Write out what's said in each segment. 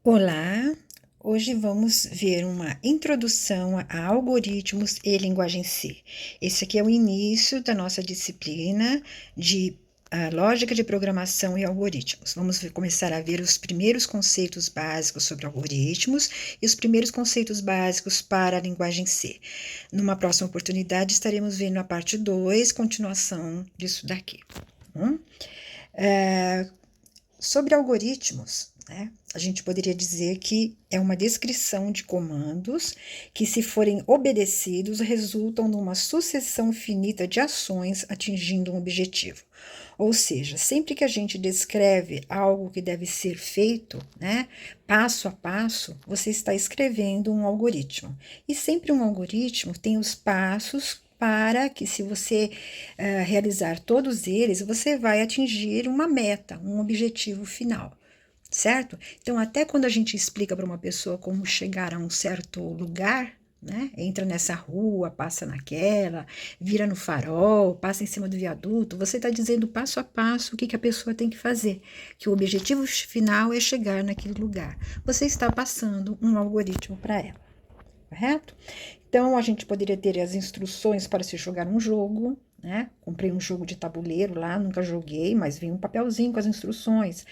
Olá, hoje vamos ver uma introdução a algoritmos e linguagem C. Esse aqui é o início da nossa disciplina de lógica de programação e algoritmos. Vamos começar a ver os primeiros conceitos básicos sobre algoritmos e os primeiros conceitos básicos para a linguagem C. Numa próxima oportunidade, estaremos vendo a parte 2, continuação disso daqui. Sobre algoritmos, né, a gente poderia dizer que é uma descrição de comandos que, se forem obedecidos, resultam numa sucessão finita de ações atingindo um objetivo. Ou seja, sempre que a gente descreve algo que deve ser feito, né, passo a passo, você está escrevendo um algoritmo. E sempre um algoritmo tem os passos para que, se você realizar todos eles, você vai atingir uma meta, um objetivo final, certo? Então, até quando a gente explica para uma pessoa como chegar a um certo lugar, né? Entra nessa rua, passa naquela, vira no farol, passa em cima do viaduto, você está dizendo passo a passo o que a pessoa tem que fazer, que o objetivo final é chegar naquele lugar. Você está passando um algoritmo para ela, correto? Então, a gente poderia ter as instruções para se jogar um jogo, né? Comprei um jogo de tabuleiro lá, nunca joguei, mas vem um papelzinho com as instruções.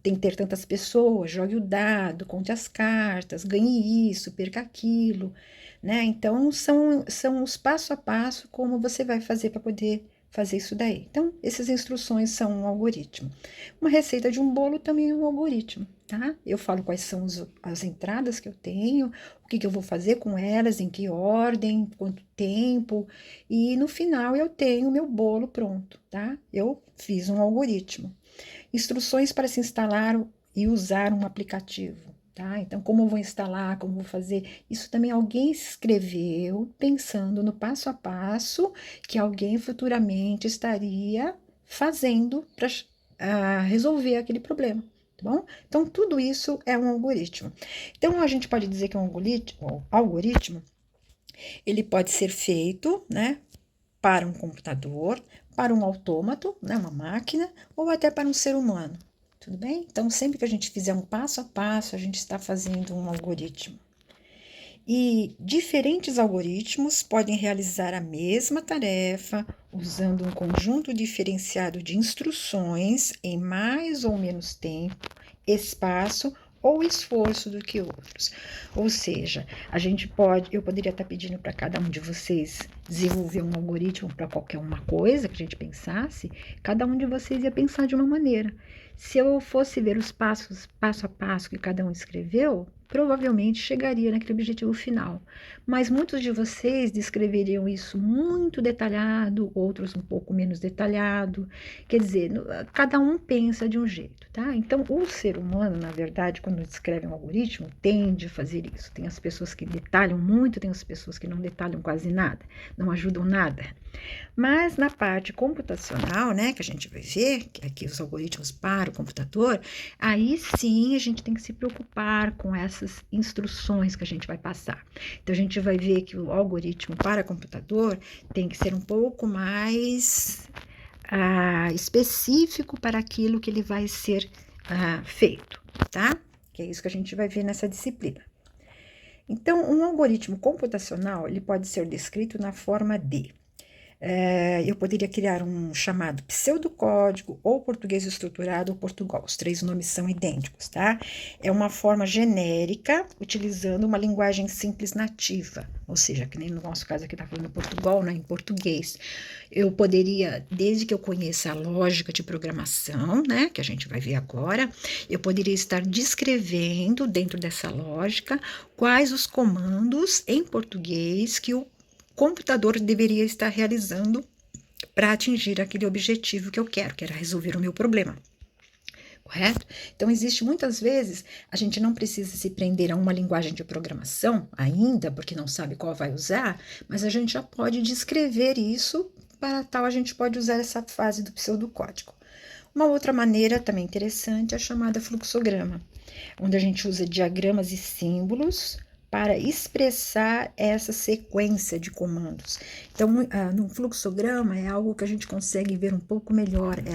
Tem que ter tantas pessoas, jogue o dado, conte as cartas, ganhe isso, perca aquilo, né? Então, são os passo a passo como você vai fazer para poder fazer isso daí. Então, essas instruções são um algoritmo. Uma receita de um bolo também é um algoritmo, tá? Eu falo quais são as entradas que eu tenho, o que eu vou fazer com elas, em que ordem, quanto tempo, e no final eu tenho o meu bolo pronto, tá? Eu fiz um algoritmo. Instruções para se instalar e usar um aplicativo, tá? Então, como eu vou instalar, como eu vou fazer, isso também alguém escreveu pensando no passo a passo que alguém futuramente estaria fazendo para resolver aquele problema. Tá bom? Então, tudo isso é um algoritmo. Então, a gente pode dizer que um algoritmo ele pode ser feito, né, para um computador, para um autômato, né, uma máquina, ou até para um ser humano. Tudo bem? Então, sempre que a gente fizer um passo a passo, a gente está fazendo um algoritmo. E diferentes algoritmos podem realizar a mesma tarefa usando um conjunto diferenciado de instruções em mais ou menos tempo, espaço ou esforço do que outros. Ou seja, eu poderia estar pedindo para cada um de vocês desenvolver um algoritmo para qualquer uma coisa que a gente pensasse, cada um de vocês ia pensar de uma maneira. Se eu fosse ver os passos, passo a passo que cada um escreveu, provavelmente chegaria naquele objetivo final. Mas muitos de vocês descreveriam isso muito detalhado, outros um pouco menos detalhado. Quer dizer, cada um pensa de um jeito, tá? Então, o ser humano, na verdade, quando descreve um algoritmo, tende a fazer isso. Tem as pessoas que detalham muito, tem as pessoas que não detalham quase nada, não ajudam nada. Mas na parte computacional, né, que a gente vai ver, que aqui os algoritmos para o computador, aí sim a gente tem que se preocupar com essas instruções que a gente vai passar. Então a gente vai ver que o algoritmo para computador tem que ser um pouco mais específico para aquilo que ele vai ser feito, tá? Que é isso que a gente vai ver nessa disciplina. Então, um algoritmo computacional ele pode ser descrito na forma de eu poderia criar um chamado pseudocódigo, ou português estruturado, ou Portugal. Os três nomes são idênticos, tá? É uma forma genérica, utilizando uma linguagem simples nativa. Ou seja, que nem no nosso caso aqui tá falando Portugal, né? Em português. Eu poderia, desde que eu conheça a lógica de programação, né? Que a gente vai ver agora, eu poderia estar descrevendo, dentro dessa lógica, quais os comandos em português que o computador deveria estar realizando para atingir aquele objetivo que eu quero, que era resolver o meu problema. Correto? Então, existe muitas vezes, a gente não precisa se prender a uma linguagem de programação ainda, porque não sabe qual vai usar, mas a gente já pode descrever isso, para tal a gente pode usar essa fase do pseudocódigo. Uma outra maneira também interessante é a chamada fluxograma, onde a gente usa diagramas e símbolos para expressar essa sequência de comandos. Então, no fluxograma é algo que a gente consegue ver um pouco melhor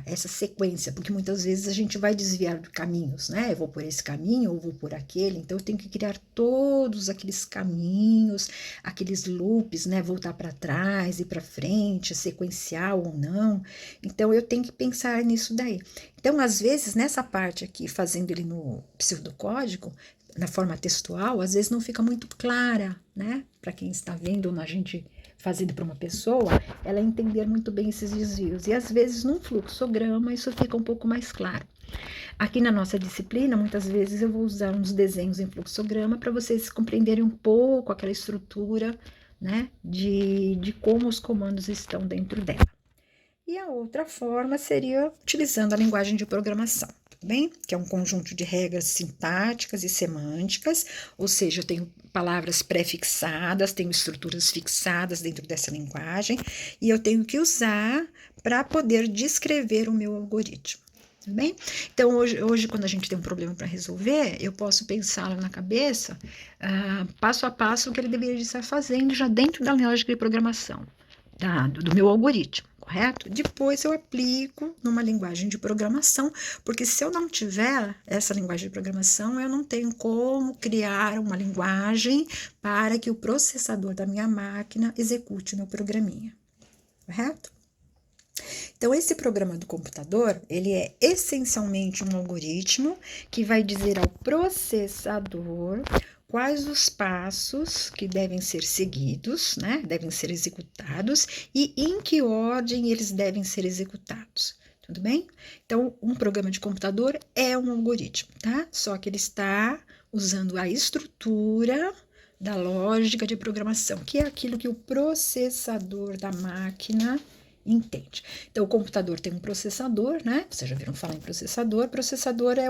essa sequência, porque muitas vezes a gente vai desviar de caminhos, né? Eu vou por esse caminho ou vou por aquele, então eu tenho que criar todos aqueles caminhos, aqueles loops, né? Voltar para trás e para frente, sequencial ou não. Então eu tenho que pensar nisso daí. Então, às vezes, nessa parte aqui, fazendo ele no pseudocódigo, na forma textual, às vezes não fica muito clara, né? Para quem está vendo na gente fazendo para uma pessoa, ela entender muito bem esses desvios. E às vezes, num fluxograma, isso fica um pouco mais claro. Aqui na nossa disciplina, muitas vezes eu vou usar uns desenhos em fluxograma para vocês compreenderem um pouco aquela estrutura, né, de como os comandos estão dentro dela. E a outra forma seria utilizando a linguagem de programação, tudo bem? Que é um conjunto de regras sintáticas e semânticas, ou seja, eu tenho palavras pré-fixadas, tenho estruturas fixadas dentro dessa linguagem, e eu tenho que usar para poder descrever o meu algoritmo. Tudo bem? Então, hoje, quando a gente tem um problema para resolver, eu posso pensar na cabeça, passo a passo, o que ele deveria estar fazendo já dentro da lógica de programação, do meu algoritmo, correto? Depois eu aplico numa linguagem de programação, porque se eu não tiver essa linguagem de programação, eu não tenho como criar uma linguagem para que o processador da minha máquina execute o meu programinha, correto? Então, esse programa do computador, ele é essencialmente um algoritmo que vai dizer ao processador quais os passos que devem ser seguidos, né? Devem ser executados e em que ordem eles devem ser executados. Tudo bem? Então, um programa de computador é um algoritmo, tá? Só que ele está usando a estrutura da lógica de programação, que é aquilo que o processador da máquina entende. Então, o computador tem um processador, né? Vocês já viram falar em processador. Processador é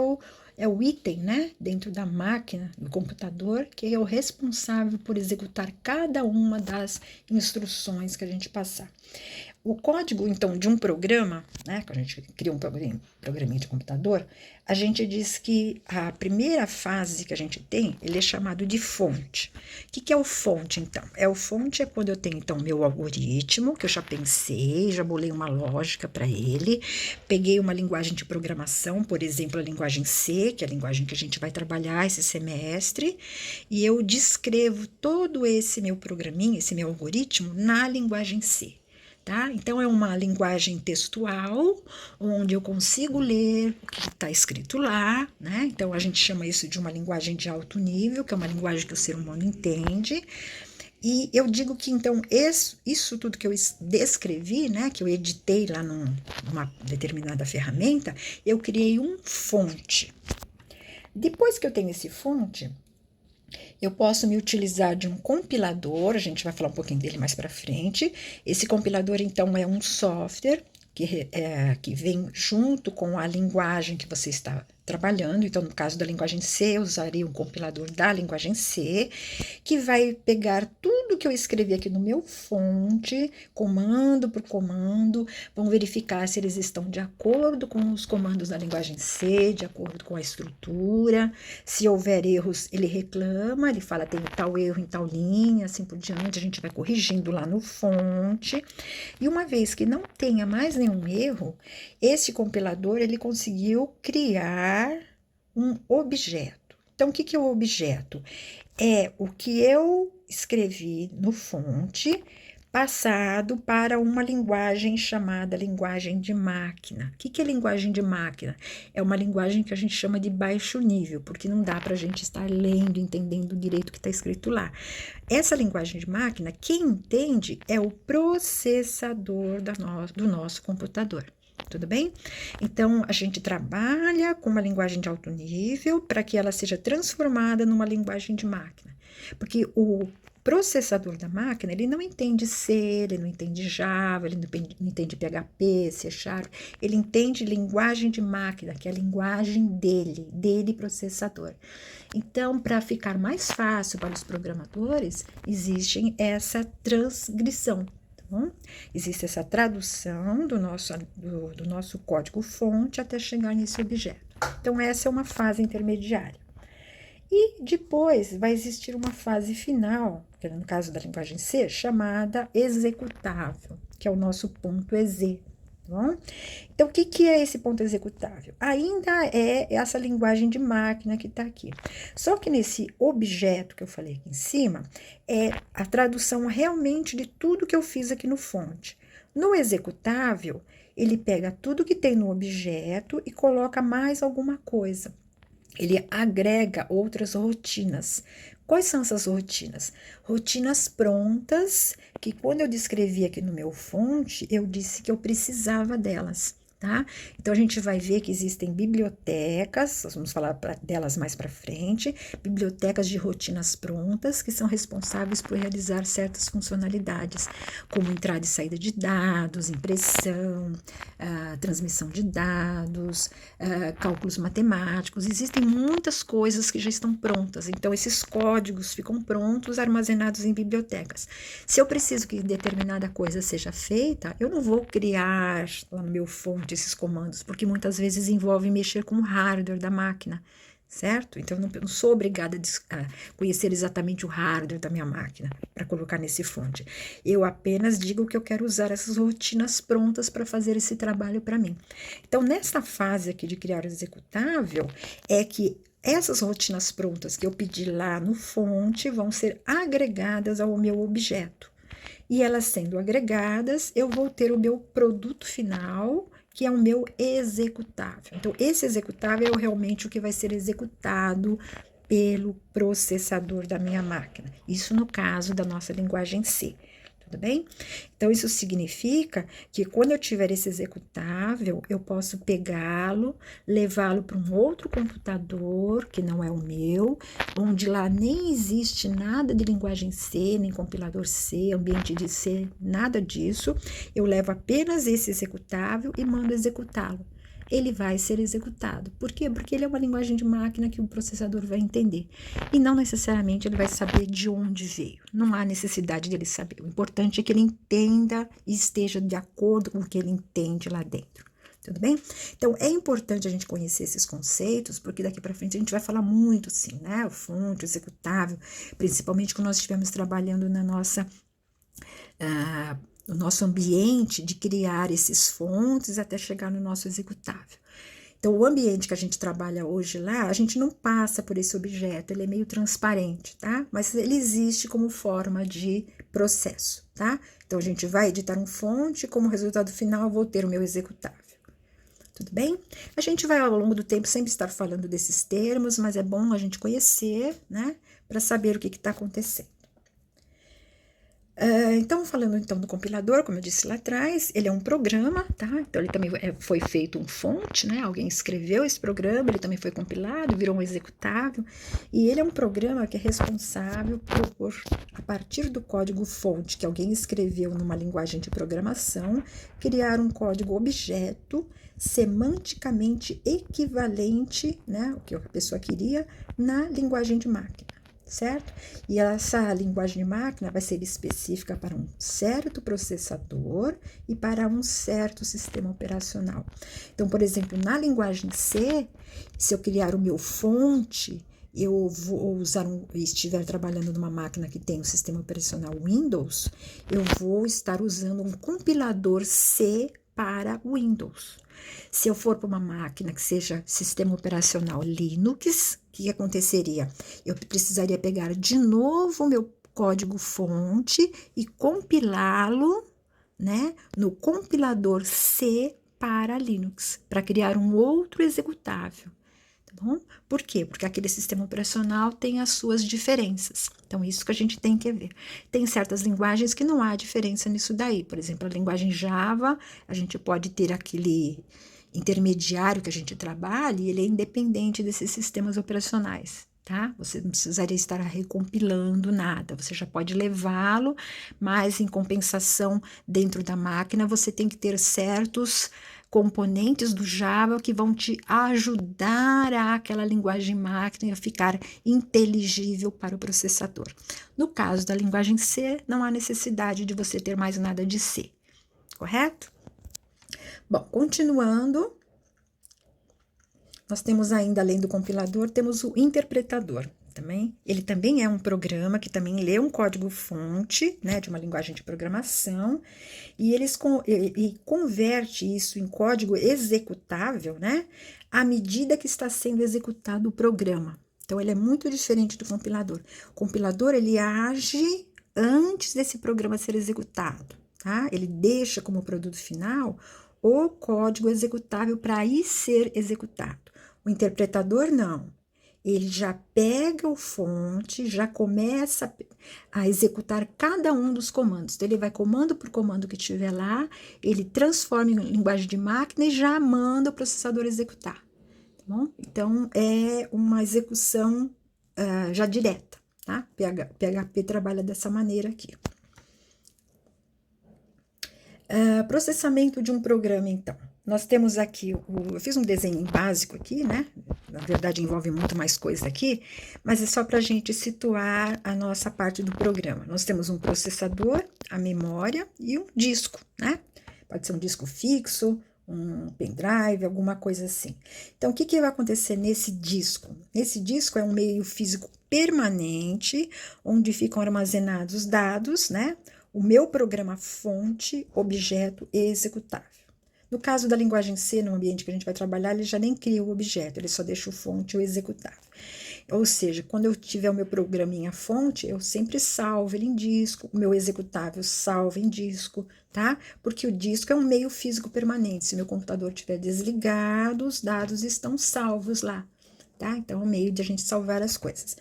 o item, né? Dentro da máquina, do computador, que é o responsável por executar cada uma das instruções que a gente passar. O código, então, de um programa, né? Quando a gente cria um programinha de computador, a gente diz que a primeira fase que a gente tem, ele é chamado de fonte. O que é o fonte, então? O fonte é quando eu tenho, então, meu algoritmo, que eu já pensei, já bolei uma lógica para ele, peguei uma linguagem de programação, por exemplo, a linguagem C, que é a linguagem que a gente vai trabalhar esse semestre, e eu descrevo todo esse meu programinha, esse meu algoritmo, na linguagem C. Tá? Então, é uma linguagem textual, onde eu consigo ler o que está escrito lá, né? Então, a gente chama isso de uma linguagem de alto nível, que é uma linguagem que o ser humano entende. E eu digo que, então, isso tudo que eu descrevi, né, que eu editei lá numa determinada ferramenta, eu criei um fonte. Depois que eu tenho esse fonte, eu posso me utilizar de um compilador, a gente vai falar um pouquinho dele mais para frente. Esse compilador, então, é um software que vem junto com a linguagem que você está trabalhando. Então, no caso da linguagem C, eu usaria um compilador da linguagem C, que vai pegar tudo que eu escrevi aqui no meu fonte, comando por comando, vão verificar se eles estão de acordo com os comandos da linguagem C, de acordo com a estrutura. Se houver erros, ele reclama, ele fala tem tal erro em tal linha, assim por diante, a gente vai corrigindo lá no fonte. E uma vez que não tenha mais nenhum erro, esse compilador ele conseguiu criar um objeto. Então, o que é o objeto? É o que eu escrevi no fonte, passado para uma linguagem chamada linguagem de máquina. O que é linguagem de máquina? É uma linguagem que a gente chama de baixo nível, porque não dá para a gente estar lendo, entendendo direito o que está escrito lá. Essa linguagem de máquina, quem entende é o processador do nosso computador. Tudo bem? Então, a gente trabalha com uma linguagem de alto nível para que ela seja transformada numa linguagem de máquina. Porque o processador da máquina, ele não entende C, ele não entende Java, ele não entende PHP, C Sharp, ele entende linguagem de máquina, que é a linguagem dele processador. Então, para ficar mais fácil para os programadores, existe essa transcrição. Bom, existe essa tradução do nosso código-fonte até chegar nesse objeto. Então, essa é uma fase intermediária. E depois vai existir uma fase final, que no caso da linguagem C, chamada executável, que é o nosso ponto EZ. tá bom? Então, o que que é esse ponto executável? Ainda é essa linguagem de máquina que está aqui. Só que nesse objeto que eu falei aqui em cima, é a tradução realmente de tudo que eu fiz aqui no fonte. No executável, ele pega tudo que tem no objeto e coloca mais alguma coisa. Ele agrega outras rotinas. Quais são essas rotinas? Rotinas prontas, que quando eu descrevi aqui no meu fonte, eu disse que eu precisava delas, tá? Então, a gente vai ver que existem bibliotecas, nós vamos falar delas mais para frente, bibliotecas de rotinas prontas, que são responsáveis por realizar certas funcionalidades, como entrada e saída de dados, impressão, transmissão de dados, cálculos matemáticos. Existem muitas coisas que já estão prontas, então esses códigos ficam prontos, armazenados em bibliotecas. Se eu preciso que determinada coisa seja feita, eu não vou criar lá no meu fonte esses comandos, porque muitas vezes envolve mexer com o hardware da máquina, certo? Então, eu não sou obrigada a conhecer exatamente o hardware da minha máquina para colocar nesse fonte. Eu apenas digo que eu quero usar essas rotinas prontas para fazer esse trabalho para mim. Então, nessa fase aqui de criar o executável, é que essas rotinas prontas que eu pedi lá no fonte vão ser agregadas ao meu objeto. E elas sendo agregadas, eu vou ter o meu produto final, que é o meu executável. Então, esse executável é realmente o que vai ser executado pelo processador da minha máquina. Isso no caso da nossa linguagem C. Tudo bem? Então, isso significa que quando eu tiver esse executável, eu posso pegá-lo, levá-lo para um outro computador, que não é o meu, onde lá nem existe nada de linguagem C, nem compilador C, ambiente de C, nada disso. Eu levo apenas esse executável e mando executá-lo. Ele vai ser executado. Por quê? Porque ele é uma linguagem de máquina que o processador vai entender. E não necessariamente ele vai saber de onde veio. Não há necessidade dele saber. O importante é que ele entenda e esteja de acordo com o que ele entende lá dentro. Tudo bem? Então, é importante a gente conhecer esses conceitos, porque daqui para frente a gente vai falar muito, sim, né? O fonte, o executável, principalmente quando nós estivermos trabalhando na nossa... no nosso ambiente de criar esses fontes até chegar no nosso executável. Então, o ambiente que a gente trabalha hoje lá, a gente não passa por esse objeto, ele é meio transparente, tá? Mas ele existe como forma de processo, tá? Então, a gente vai editar um fonte, como resultado final, eu vou ter o meu executável. Tudo bem? A gente vai, ao longo do tempo, sempre estar falando desses termos, mas é bom a gente conhecer, né? Para saber o que está acontecendo. Então, falando então do compilador, como eu disse lá atrás, ele é um programa, tá? Então, ele também foi feito um fonte, né? Alguém escreveu esse programa, ele também foi compilado, virou um executável, e ele é um programa que é responsável por, a partir do código fonte que alguém escreveu numa linguagem de programação, criar um código objeto semanticamente equivalente, né? O que a pessoa queria, na linguagem de máquina. Certo? E essa linguagem de máquina vai ser específica para um certo processador e para um certo sistema operacional. Então, por exemplo, na linguagem C, se eu criar o meu fonte, eu vou usar estiver trabalhando numa máquina que tem o sistema operacional Windows, eu vou estar usando um compilador C para Windows. Se eu for para uma máquina que seja sistema operacional Linux, o que aconteceria? Eu precisaria pegar de novo o meu código fonte e compilá-lo, né, no compilador C para Linux, para criar um outro executável. Tá bom? Por quê? Porque aquele sistema operacional tem as suas diferenças. Então, isso que a gente tem que ver. Tem certas linguagens que não há diferença nisso daí. Por exemplo, a linguagem Java, a gente pode ter aquele intermediário que a gente trabalha e ele é independente desses sistemas operacionais. Tá? Você não precisaria estar recompilando nada, você já pode levá-lo, mas em compensação, dentro da máquina, você tem que ter certos componentes do Java que vão te ajudar a aquela linguagem máquina a ficar inteligível para o processador. No caso da linguagem C, não há necessidade de você ter mais nada de C, correto? Bom, continuando, nós temos ainda, além do compilador, temos o interpretador. também. Ele também é um programa que também lê um código-fonte, né, de uma linguagem de programação, e e converte isso em código executável, né, à medida que está sendo executado o programa. Então, ele é muito diferente do compilador. O compilador, ele age antes desse programa ser executado, tá? Ele deixa como produto final o código executável para aí ser executado. O interpretador, não. Ele já pega o fonte, já começa a executar cada um dos comandos. Então, ele vai comando por comando que tiver lá, ele transforma em linguagem de máquina e já manda o processador executar. Tá bom? Então, é uma execução já direta, tá? PHP trabalha dessa maneira aqui. Processamento de um programa, então. Nós temos aqui, eu fiz um desenho básico aqui, né? Na verdade, envolve muito mais coisa aqui, mas é só para a gente situar a nossa parte do programa. Nós temos um processador, a memória e um disco, né? Pode ser um disco fixo, um pendrive, alguma coisa assim. Então, o que vai acontecer nesse disco? Esse disco é um meio físico permanente, onde ficam armazenados dados, né? O meu programa fonte, objeto e executável. No caso da linguagem C, no ambiente que a gente vai trabalhar, ele já nem cria o objeto, ele só deixa o fonte e o executável. Ou seja, quando eu tiver o meu programinha fonte, eu sempre salvo ele em disco, o meu executável salvo em disco, tá? Porque o disco é um meio físico permanente. Se meu computador estiver desligado, os dados estão salvos lá, tá? Então, é um meio de a gente salvar as coisas.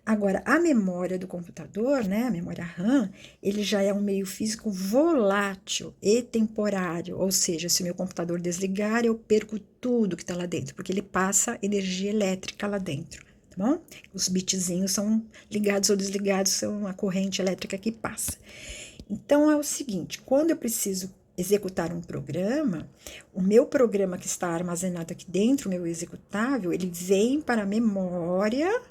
Agora, a memória do computador, né, a memória RAM, ele já é um meio físico volátil e temporário, ou seja, se o meu computador desligar, eu perco tudo que está lá dentro, porque ele passa energia elétrica lá dentro, tá bom? Os bitzinhos são ligados ou desligados, são a corrente elétrica que passa. Então, é o seguinte, quando eu preciso executar um programa, o meu programa que está armazenado aqui dentro, o meu executável, ele vem para a memória,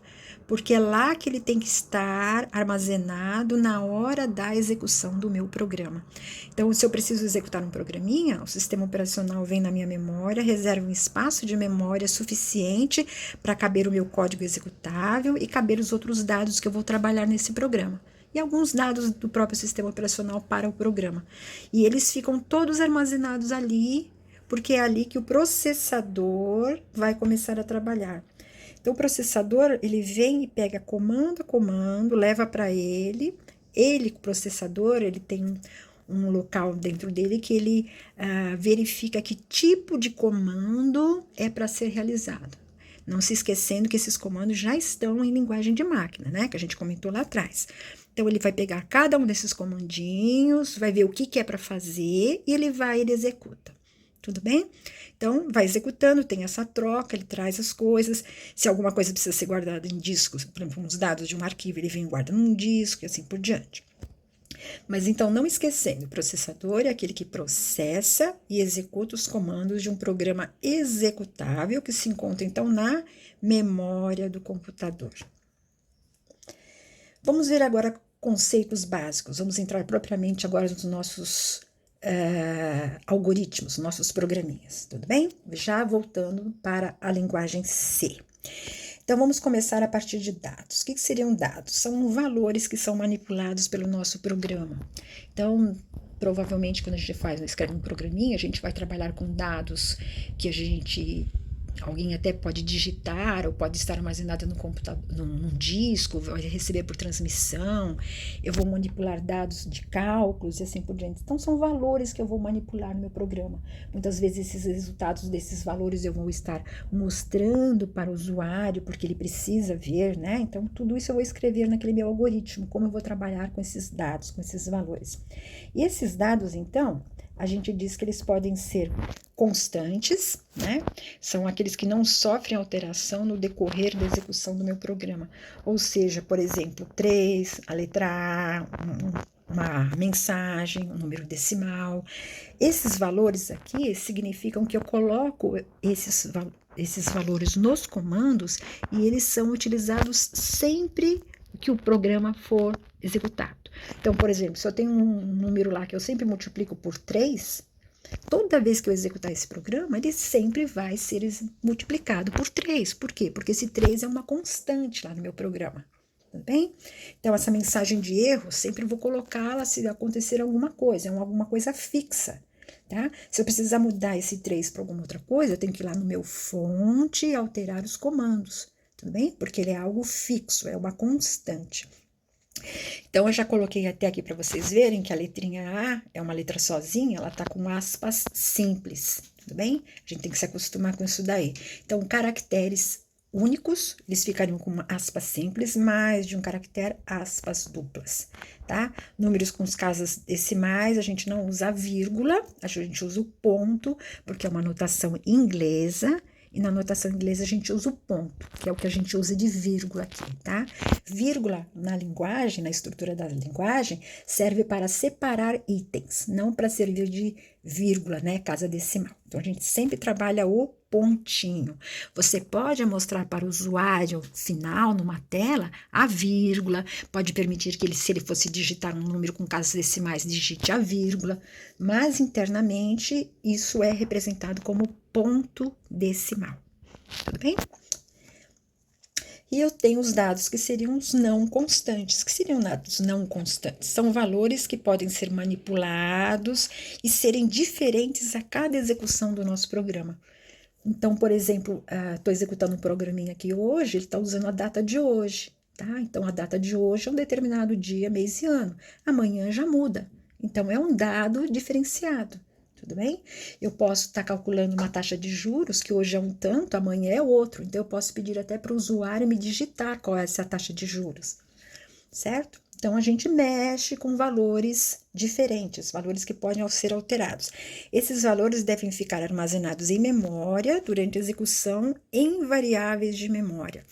porque é lá que ele tem que estar armazenado na hora da execução do meu programa. Então, se eu preciso executar um programinha, o sistema operacional vem na minha memória, reserva um espaço de memória suficiente para caber o meu código executável e caber os outros dados que eu vou trabalhar nesse programa. E alguns dados do próprio sistema operacional para o programa. E eles ficam todos armazenados ali, porque é ali que o processador vai começar a trabalhar. Então, o processador, ele vem e pega comando a comando, leva para ele, o processador, ele tem um local dentro dele que ele verifica que tipo de comando é para ser realizado. Não se esquecendo que esses comandos já estão em linguagem de máquina, né? Que a gente comentou lá atrás. Então, ele vai pegar cada um desses comandinhos, vai ver o que é para fazer e ele executa. Tudo bem? Então, vai executando, tem essa troca, ele traz as coisas. Se alguma coisa precisa ser guardada em discos, por exemplo, uns dados de um arquivo, ele vem e guarda num disco e assim por diante. Mas então, não esquecendo, o processador é aquele que processa e executa os comandos de um programa executável que se encontra, então, na memória do computador. Vamos ver agora conceitos básicos. Vamos entrar propriamente agora nos nossos algoritmos, nossos programinhas, tudo bem? Já voltando para a linguagem C. Então, vamos começar a partir de dados. O que seriam dados? São valores que são manipulados pelo nosso programa. Então, provavelmente, quando a gente escreve um programinha, a gente vai trabalhar com dados que alguém até pode digitar ou pode estar armazenado no computador, num disco, vai receber por transmissão, eu vou manipular dados de cálculos e assim por diante. Então, são valores que eu vou manipular no meu programa. Muitas vezes, esses resultados desses valores eu vou estar mostrando para o usuário, porque ele precisa ver, né? Então, tudo isso eu vou escrever naquele meu algoritmo, como eu vou trabalhar com esses dados, com esses valores. E esses dados, então, a gente diz que eles podem ser constantes, né? São aqueles que não sofrem alteração no decorrer da execução do meu programa. Ou seja, por exemplo, 3, a letra A, uma mensagem, um número decimal. Esses valores aqui significam que eu coloco esses valores nos comandos e eles são utilizados sempre que o programa for executado. Então, por exemplo, se eu tenho um número lá que eu sempre multiplico por 3, Toda vez que eu executar esse programa, ele sempre vai ser multiplicado por 3. Por quê? Porque esse 3 é uma constante lá no meu programa. Tudo bem? Então, essa mensagem de erro, sempre vou colocá-la se acontecer alguma coisa, é alguma coisa fixa. Tá? Se eu precisar mudar esse 3 para alguma outra coisa, eu tenho que ir lá no meu fonte e alterar os comandos. Tudo bem? Porque ele é algo fixo, é uma constante. Então, eu já coloquei até aqui para vocês verem que a letrinha A é uma letra sozinha, ela tá com aspas simples, tudo bem? A gente tem que se acostumar com isso daí. Então, caracteres únicos, eles ficariam com uma aspas simples, mais de um caractere, aspas duplas, tá? Números com as casas decimais, a gente não usa vírgula, a gente usa o ponto, porque é uma notação inglesa, e na notação inglesa a gente usa o ponto, que é o que a gente usa de vírgula aqui, tá? Vírgula na linguagem, na estrutura da linguagem, serve para separar itens, não para servir de vírgula, né? Casa decimal. Então a gente sempre trabalha o pontinho. Você pode mostrar para o usuário final numa tela a vírgula, pode permitir que ele, se ele fosse digitar um número com casas decimais, digite a vírgula, mas internamente isso é representado como ponto decimal. Tudo bem? E eu tenho os dados que seriam os não constantes. Que seriam dados não constantes? São valores que podem ser manipulados e serem diferentes a cada execução do nosso programa. Então, por exemplo, estou executando um programinha aqui hoje, ele está usando a data de hoje, tá? Então, a data de hoje é um determinado dia, mês e ano. Amanhã já muda. Então, é um dado diferenciado. Tudo bem? Eu posso estar calculando uma taxa de juros, que hoje é um tanto, amanhã é outro. Então, eu posso pedir até para o usuário me digitar qual é essa taxa de juros, certo? Então, a gente mexe com valores diferentes, valores que podem ser alterados. Esses valores devem ficar armazenados em memória durante a execução em variáveis de memória.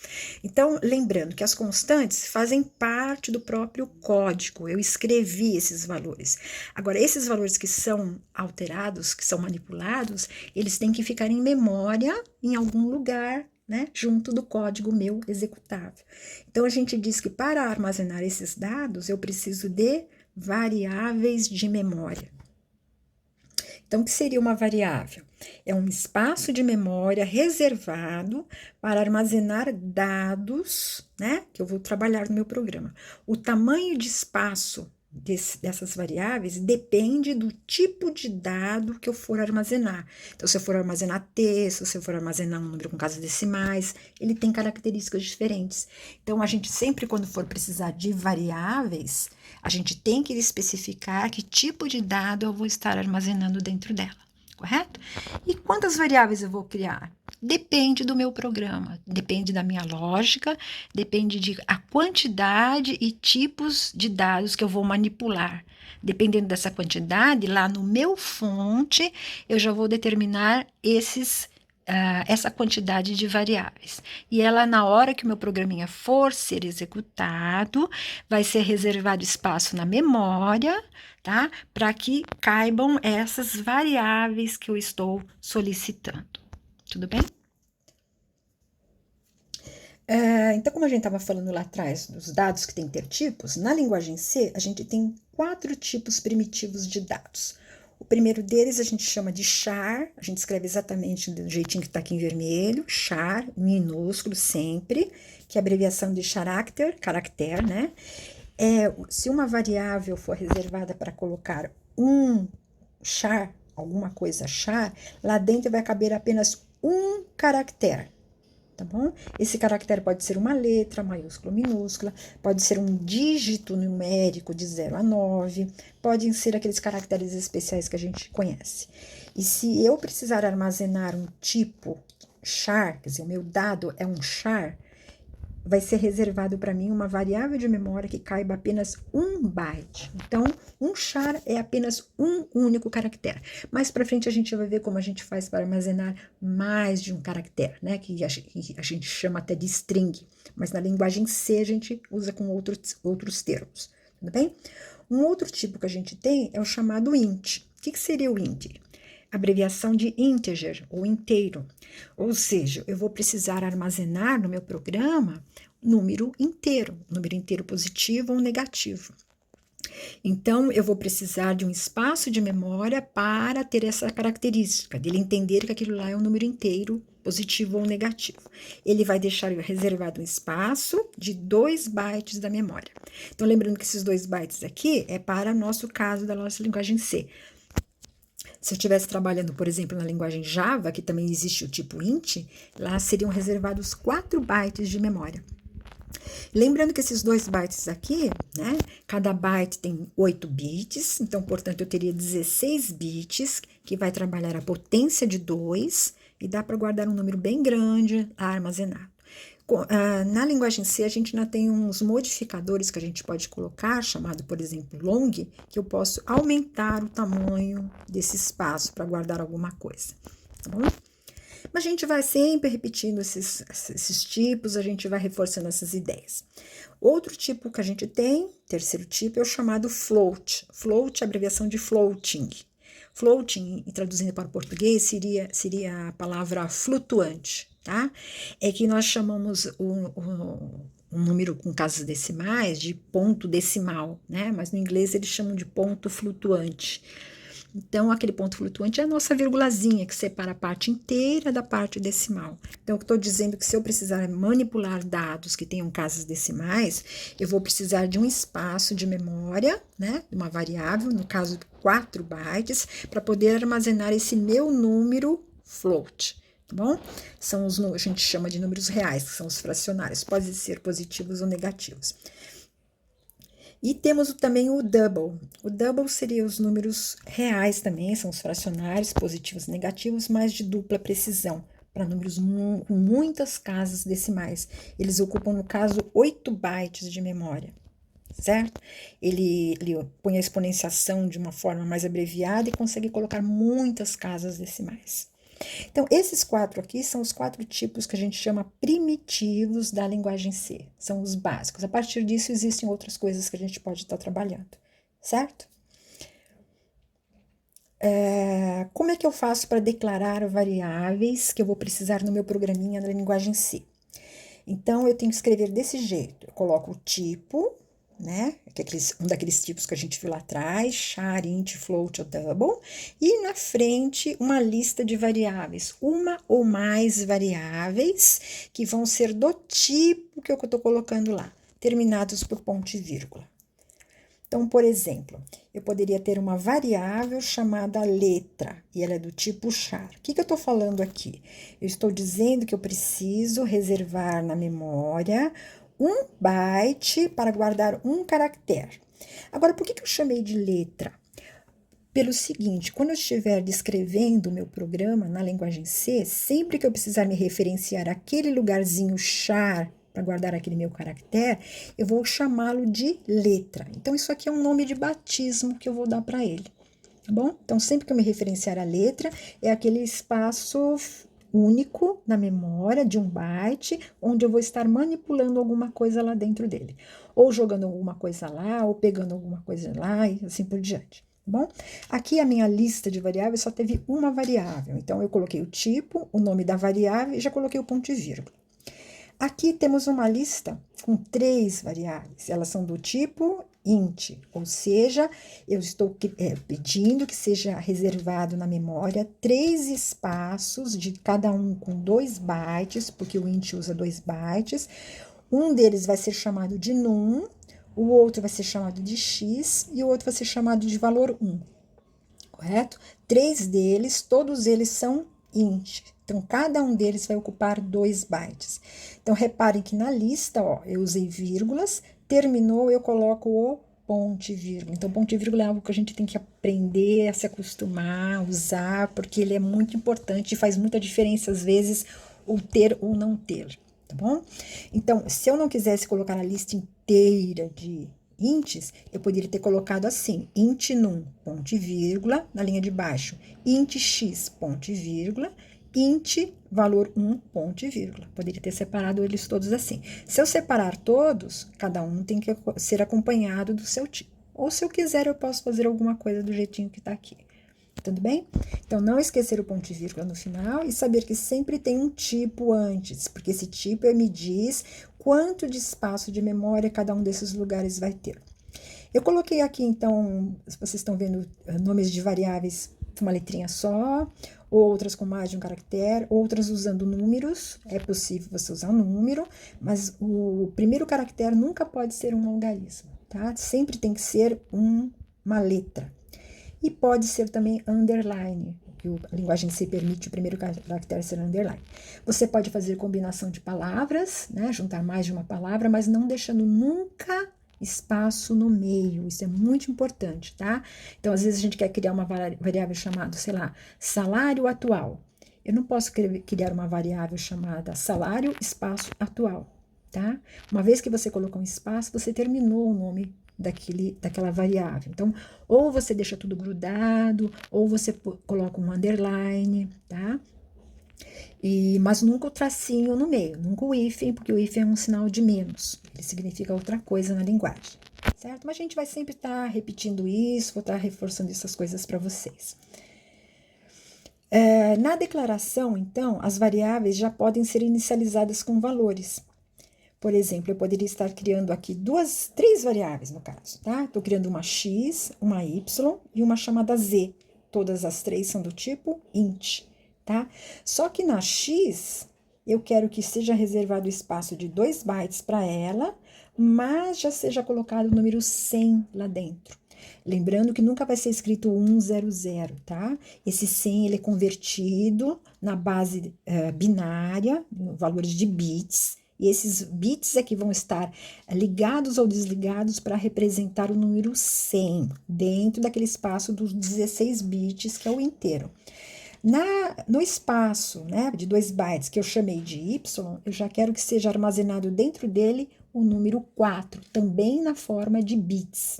Então, lembrando que as constantes fazem parte do próprio código, eu escrevi esses valores. Agora, esses valores que são alterados, que são manipulados, eles têm que ficar em memória em algum lugar, né, junto do código meu executável. Então, a gente diz que para armazenar esses dados, eu preciso de variáveis de memória. Então, o que seria uma variável? É um espaço de memória reservado para armazenar dados, né, que eu vou trabalhar no meu programa. O tamanho de espaço dessas variáveis depende do tipo de dado que eu for armazenar. Então, se eu for armazenar texto, se eu for armazenar um número com casas decimais, ele tem características diferentes. Então, a gente sempre, quando for precisar de variáveis, a gente tem que especificar que tipo de dado eu vou estar armazenando dentro dela, correto? E quantas variáveis eu vou criar? Depende do meu programa, depende da minha lógica, depende a quantidade e tipos de dados que eu vou manipular. Dependendo dessa quantidade, lá no meu fonte, eu já vou determinar essa quantidade de variáveis. E ela, na hora que o meu programinha for ser executado, vai ser reservado espaço na memória, tá? Para que caibam essas variáveis que eu estou solicitando. Tudo bem? Então, como a gente estava falando lá atrás dos dados que tem que ter tipos, na linguagem C, a gente tem 4 tipos primitivos de dados. O primeiro deles a gente chama de char, a gente escreve exatamente do jeitinho que está aqui em vermelho, char, minúsculo sempre, que é a abreviação de character, caractere, né? Se uma variável for reservada para colocar um char, alguma coisa char, lá dentro vai caber apenas um caractere. Tá bom? Esse caractere pode ser uma letra, maiúscula ou minúscula, pode ser um dígito numérico de 0 a 9, podem ser aqueles caracteres especiais que a gente conhece. E se eu precisar armazenar um tipo char, quer dizer, o meu dado é um char, vai ser reservado para mim uma variável de memória que caiba apenas 1 byte. Então, um char é apenas um único caractere. Mais para frente a gente vai ver como a gente faz para armazenar mais de um caractere, né? Que a gente chama até de string, mas na linguagem C a gente usa com outros termos, tudo bem? Um outro tipo que a gente tem é o chamado int. O que seria o int? Abreviação de integer, ou inteiro. Ou seja, eu vou precisar armazenar no meu programa número inteiro positivo ou negativo. Então, eu vou precisar de um espaço de memória para ter essa característica, dele entender que aquilo lá é um número inteiro, positivo ou negativo. Ele vai deixar reservado um espaço de 2 bytes da memória. Então, lembrando que esses 2 bytes aqui é para nosso caso da nossa linguagem C. Se eu estivesse trabalhando, por exemplo, na linguagem Java, que também existe o tipo int, lá seriam reservados 4 bytes de memória. Lembrando que esses 2 bytes aqui, né, cada byte tem 8 bits, então, portanto, eu teria 16 bits, que vai trabalhar a potência de 2, e dá para guardar um número bem grande armazenado. Na linguagem C, a gente ainda tem uns modificadores que a gente pode colocar, chamado, por exemplo, long, que eu posso aumentar o tamanho desse espaço para guardar alguma coisa, tá bom? Mas a gente vai sempre repetindo esses tipos, a gente vai reforçando essas ideias. Outro tipo que a gente tem, terceiro tipo, é o chamado float. Float é a abreviação de floating. Floating, traduzindo para o português, seria a palavra flutuante, tá? É que nós chamamos um número com casas decimais de ponto decimal, né? Mas no inglês eles chamam de ponto flutuante. Então, aquele ponto flutuante é a nossa virgulazinha que separa a parte inteira da parte decimal. Então, eu estou dizendo que se eu precisar manipular dados que tenham casas decimais, eu vou precisar de um espaço de memória, né, de uma variável, no caso 4 bytes, para poder armazenar esse meu número float. Tá bom? A gente chama de números reais, que são os fracionários, podem ser positivos ou negativos. E temos também o double. O double seria os números reais também, são os fracionários positivos e negativos, mas de dupla precisão, para números com muitas casas decimais. Eles ocupam, no caso, 8 bytes de memória, certo? Ele põe a exponenciação de uma forma mais abreviada e consegue colocar muitas casas decimais. Então, esses 4 aqui são os 4 tipos que a gente chama primitivos da linguagem C. São os básicos. A partir disso, existem outras coisas que a gente pode estar trabalhando, certo? Como é que eu faço para declarar variáveis que eu vou precisar no meu programinha na linguagem C? Então, eu tenho que escrever desse jeito. Eu coloco o tipo, né? Que é um daqueles tipos que a gente viu lá atrás, char, int, float ou double, e na frente uma lista de variáveis, uma ou mais variáveis que vão ser do tipo que eu estou colocando lá, terminados por ponto e vírgula. Então, por exemplo, eu poderia ter uma variável chamada letra, e ela é do tipo char. O que eu estou falando aqui? Eu estou dizendo que eu preciso reservar na memória 1 byte para guardar um caractere. Agora, por que eu chamei de letra? Pelo seguinte, quando eu estiver descrevendo o meu programa na linguagem C, sempre que eu precisar me referenciar àquele lugarzinho char para guardar aquele meu caractere, eu vou chamá-lo de letra. Então, isso aqui é um nome de batismo que eu vou dar para ele, tá bom? Então, sempre que eu me referenciar à letra, é aquele espaço único na memória de 1 byte, onde eu vou estar manipulando alguma coisa lá dentro dele. Ou jogando alguma coisa lá, ou pegando alguma coisa lá, e assim por diante. Bom, aqui a minha lista de variáveis só teve uma variável. Então, eu coloquei o tipo, o nome da variável e já coloquei o ponto e vírgula. Aqui temos uma lista com 3 variáveis. Elas são do tipo int, ou seja, eu estou pedindo que seja reservado na memória 3 espaços, de cada um com 2 bytes, porque o int usa 2 bytes. Um deles vai ser chamado de num, o outro vai ser chamado de x e o outro vai ser chamado de valor 1, correto? 3 deles, todos eles são int. Então, cada um deles vai ocupar 2 bytes. Então, reparem que na lista, ó, eu usei vírgulas, terminou, eu coloco o ponto e vírgula. Então, ponto e vírgula é algo que a gente tem que aprender a se acostumar, a usar, porque ele é muito importante e faz muita diferença, às vezes, o ter ou não ter, tá bom? Então, se eu não quisesse colocar a lista inteira de ints, eu poderia ter colocado assim, int num, ponto e vírgula, na linha de baixo, int x, ponto e vírgula, int valor 1, ponto e vírgula. Poderia ter separado eles todos assim. Se eu separar todos, cada um tem que ser acompanhado do seu tipo. Ou se eu quiser, eu posso fazer alguma coisa do jeitinho que tá aqui. Tudo bem? Então, não esquecer o ponto e vírgula no final e saber que sempre tem um tipo antes, porque esse tipo me diz quanto de espaço de memória cada um desses lugares vai ter. Eu coloquei aqui, então, se vocês estão vendo nomes de variáveis com uma letrinha só, outras com mais de um caractere, outras usando números. É possível você usar um número, mas o primeiro caractere nunca pode ser um algarismo, tá? Sempre tem que ser uma letra. E pode ser também underline, que a linguagem C permite o primeiro caractere ser underline. Você pode fazer combinação de palavras, né? Juntar mais de uma palavra, mas não deixando nunca espaço no meio. Isso é muito importante, tá? Então, às vezes a gente quer criar uma variável chamada, sei lá, salário atual. Eu não posso criar uma variável chamada salário espaço atual, tá? Uma vez que você colocou um espaço, você terminou o nome daquela variável. Então, ou você deixa tudo grudado, ou você coloca um underline, tá? Mas nunca o tracinho no meio, nunca o hífen, porque o hífen é um sinal de menos. Ele significa outra coisa na linguagem, certo? Mas a gente vai sempre estar repetindo isso, vou estar reforçando essas coisas para vocês. Na declaração, então, as variáveis já podem ser inicializadas com valores. Por exemplo, eu poderia estar criando aqui três variáveis, no caso, tá? Estou criando uma x, uma y e uma chamada z. Todas as três são do tipo int, tá? Só que na x, eu quero que seja reservado o espaço de 2 bytes para ela, mas já seja colocado o número 100 lá dentro. Lembrando que nunca vai ser escrito 100, tá? Esse 100, ele é convertido na base binária, valores de bits, e esses bits é que vão estar ligados ou desligados para representar o número 100, dentro daquele espaço dos 16 bits, que é o inteiro. No espaço, né, de 2 bytes, que eu chamei de y, eu já quero que seja armazenado dentro dele o número 4, também na forma de bits.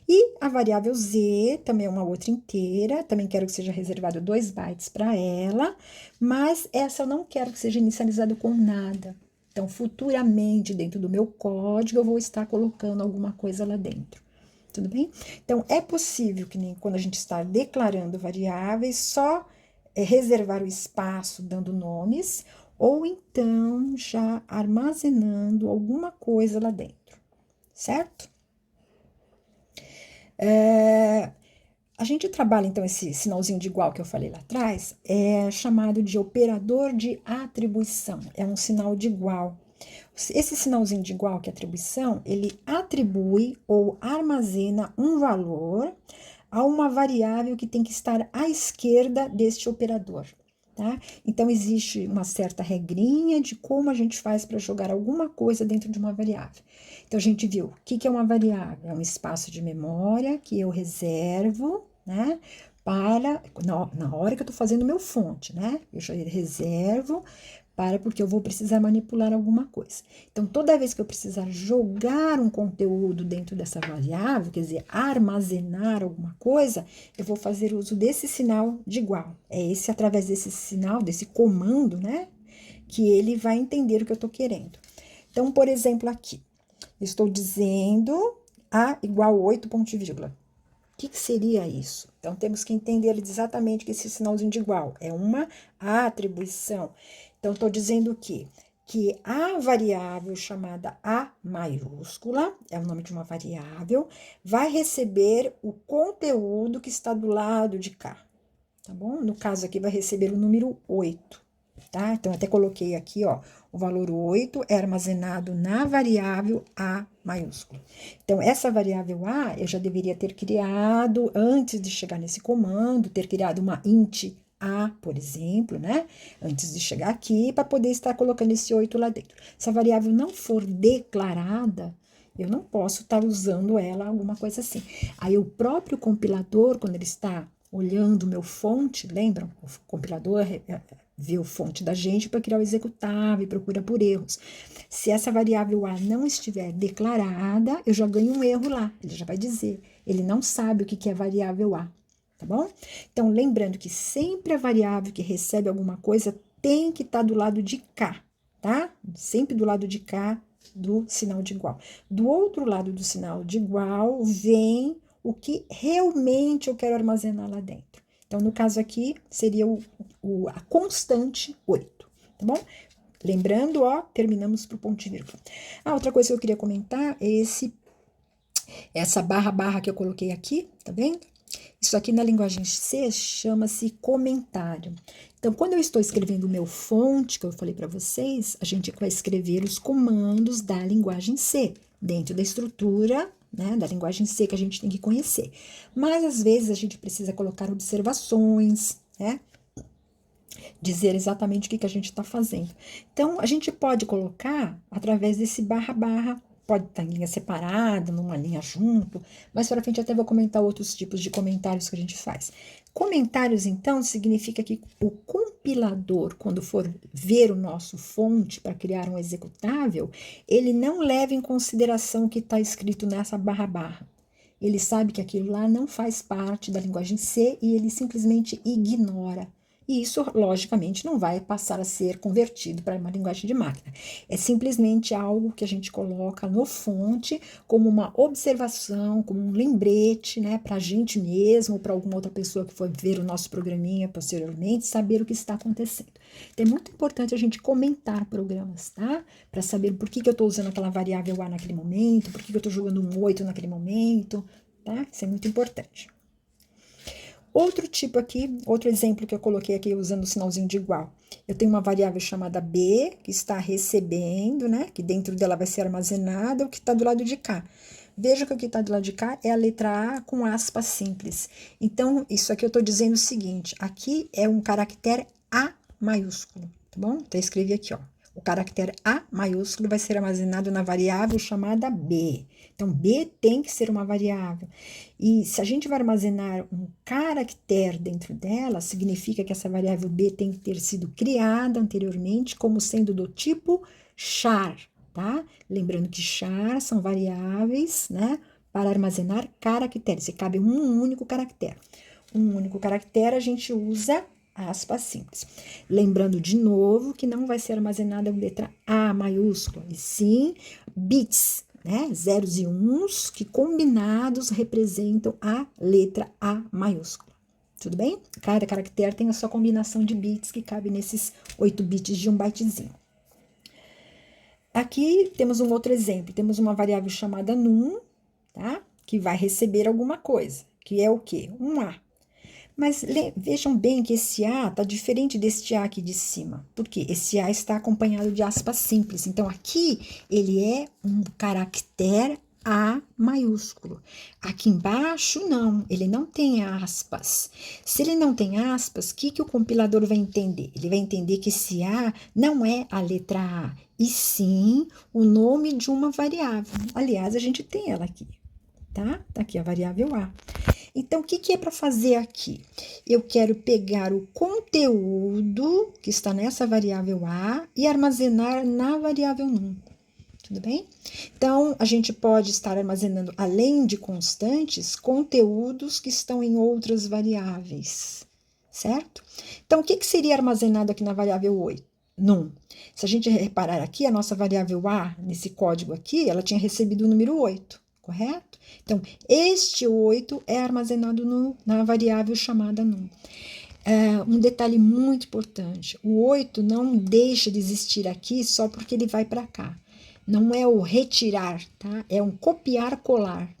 E a variável z, também é uma outra inteira, também quero que seja reservado 2 bytes para ela, mas essa eu não quero que seja inicializado com nada. Então, futuramente, dentro do meu código, eu vou estar colocando alguma coisa lá dentro. Tudo bem? Então, é possível que nem quando a gente está declarando variáveis, só reservar o espaço dando nomes, ou então já armazenando alguma coisa lá dentro, certo? A gente trabalha, então, esse sinalzinho de igual que eu falei lá atrás, é chamado de operador de atribuição, é um sinal de igual. Esse sinalzinho de igual, que é atribuição, ele atribui ou armazena um valor a uma variável que tem que estar à esquerda deste operador, tá? Então, existe uma certa regrinha de como a gente faz para jogar alguma coisa dentro de uma variável. Então, a gente viu o que é uma variável? É um espaço de memória que eu reservo, né? Na hora que eu estou fazendo meu fonte, né? Eu já reservo porque eu vou precisar manipular alguma coisa. Então, toda vez que eu precisar jogar um conteúdo dentro dessa variável, quer dizer, armazenar alguma coisa, eu vou fazer uso desse sinal de igual. É através desse sinal, desse comando, né, que ele vai entender o que eu estou querendo. Então, por exemplo, aqui, eu estou dizendo A igual 8 ponto e vírgula. O que seria isso? Então, temos que entender exatamente que esse sinalzinho de igual é uma atribuição. Então, estou dizendo que a variável chamada A maiúscula, é o nome de uma variável, vai receber o conteúdo que está do lado de cá, tá bom? No caso aqui, vai receber o número 8, tá? Então, até coloquei aqui, ó, o valor 8 é armazenado na variável A maiúscula. Então, essa variável A, eu já deveria ter criado, antes de chegar nesse comando, ter criado uma int A, por exemplo, né? Antes de chegar aqui, para poder estar colocando esse 8 lá dentro. Se a variável não for declarada, eu não posso estar usando ela, alguma coisa assim. Aí, o próprio compilador, quando ele está olhando o meu fonte, lembram? O compilador vê o fonte da gente para criar o executável e procura por erros. Se essa variável A não estiver declarada, eu já ganho um erro lá. Ele já vai dizer, ele não sabe o que é variável A, tá bom? Então, lembrando que sempre a variável que recebe alguma coisa tem que estar do lado de cá, tá? Sempre do lado de cá do sinal de igual. Do outro lado do sinal de igual vem o que realmente eu quero armazenar lá dentro. Então, no caso aqui, seria a constante 8, tá bom? Lembrando, ó, terminamos por ponto e vírgula. Outra coisa que eu queria comentar é Essa barra que eu coloquei aqui, tá vendo? Isso aqui na linguagem C chama-se comentário. Então, quando eu estou escrevendo o meu fonte, que eu falei para vocês, a gente vai escrever os comandos da linguagem C, dentro da estrutura, né, da linguagem C que a gente tem que conhecer. Mas, às vezes, a gente precisa colocar observações, né? Dizer exatamente o que a gente está fazendo. Então, a gente pode colocar através desse barra, pode estar em linha separada, numa linha junto, mas para frente até vou comentar outros tipos de comentários que a gente faz. Comentários, então, significa que o compilador, quando for ver o nosso fonte para criar um executável, ele não leva em consideração o que está escrito nessa barra. Ele sabe que aquilo lá não faz parte da linguagem C e ele simplesmente ignora. E isso, logicamente, não vai passar a ser convertido para uma linguagem de máquina. É simplesmente algo que a gente coloca no fonte como uma observação, como um lembrete, né, para a gente mesmo ou para alguma outra pessoa que for ver o nosso programinha posteriormente, saber o que está acontecendo. Então, é muito importante a gente comentar programas, tá? Para saber por que eu estou usando aquela variável A naquele momento, por que eu estou jogando um 8 naquele momento, tá? Isso é muito importante. Outro tipo aqui, outro exemplo que eu coloquei aqui usando o sinalzinho de igual. Eu tenho uma variável chamada B, que está recebendo, né? Que dentro dela vai ser armazenada o que está do lado de cá. Veja que o que está do lado de cá é a letra A com aspas simples. Então, isso aqui eu estou dizendo o seguinte, aqui é um caractere A maiúsculo, tá bom? Então, eu escrevi aqui, ó. O caractere A maiúsculo vai ser armazenado na variável chamada B. Então, B tem que ser uma variável. E se a gente vai armazenar um caractere dentro dela, significa que essa variável B tem que ter sido criada anteriormente como sendo do tipo char, tá? Lembrando que char são variáveis, né, para armazenar caracteres. Se cabe um único caractere. Um único caractere a gente usa aspas simples. Lembrando de novo que não vai ser armazenada a letra A maiúscula, e sim bits, né? Zeros e uns que combinados representam a letra A maiúscula. Tudo bem? Cada caractere tem a sua combinação de bits que cabe nesses 8 bits de um bytezinho. Aqui temos um outro exemplo. Temos uma variável chamada num, tá? Que vai receber alguma coisa, que é o quê? Um A. Mas vejam bem que esse A está diferente deste A aqui de cima. Por quê? Esse A está acompanhado de aspas simples. Então, aqui ele é um caractere A maiúsculo. Aqui embaixo, não. Ele não tem aspas. Se ele não tem aspas, o que o compilador vai entender? Ele vai entender que esse A não é a letra A, e sim o nome de uma variável. Aliás, a gente tem ela aqui, tá? Tá aqui a variável A. Então, o que é para fazer aqui? Eu quero pegar o conteúdo que está nessa variável A e armazenar na variável num. Tudo bem? Então, a gente pode estar armazenando, além de constantes, conteúdos que estão em outras variáveis, certo? Então, o que seria armazenado aqui na variável 8? Num. Se a gente reparar aqui, a nossa variável A, nesse código aqui, ela tinha recebido o número 8. Correto? Então, este 8 é armazenado na variável chamada num. Um detalhe muito importante, o 8 não deixa de existir aqui só porque ele vai para cá. Não é o retirar, tá? É um copiar-colar,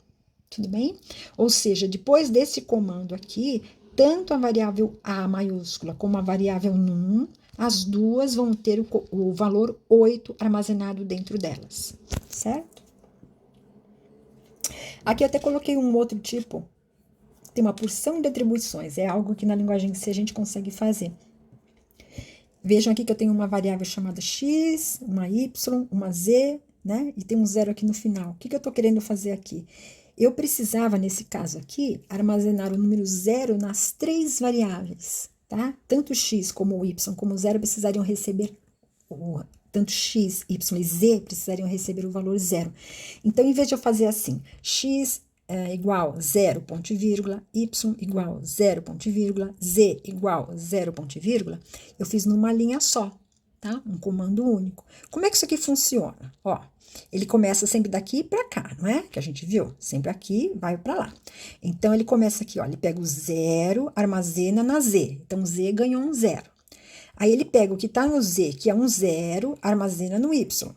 tudo bem? Ou seja, depois desse comando aqui, tanto a variável A maiúscula como a variável num, as duas vão ter o valor 8 armazenado dentro delas, certo? Aqui eu até coloquei um outro tipo, tem uma porção de atribuições, é algo que na linguagem C a gente consegue fazer. Vejam aqui que eu tenho uma variável chamada x, uma y, uma z, né? E tem um zero aqui no final. O que eu estou querendo fazer aqui? Eu precisava, nesse caso aqui, armazenar o número zero nas 3 variáveis, tá? Tanto x como o y como o zero precisariam receber tanto x, y e z precisariam receber o valor zero. Então, em vez de eu fazer assim, x igual 0, ponto e vírgula, y igual 0, ponto e vírgula, z igual 0, ponto e vírgula, eu fiz numa linha só, tá? Um comando único. Como é que isso aqui funciona? Ó, ele começa sempre daqui para cá, não é? Que a gente viu, sempre aqui, vai para lá. Então, ele começa aqui, ó, ele pega o 0, armazena na z. Então, z ganhou um 0. Aí, ele pega o que está no z, que é um 0, armazena no y.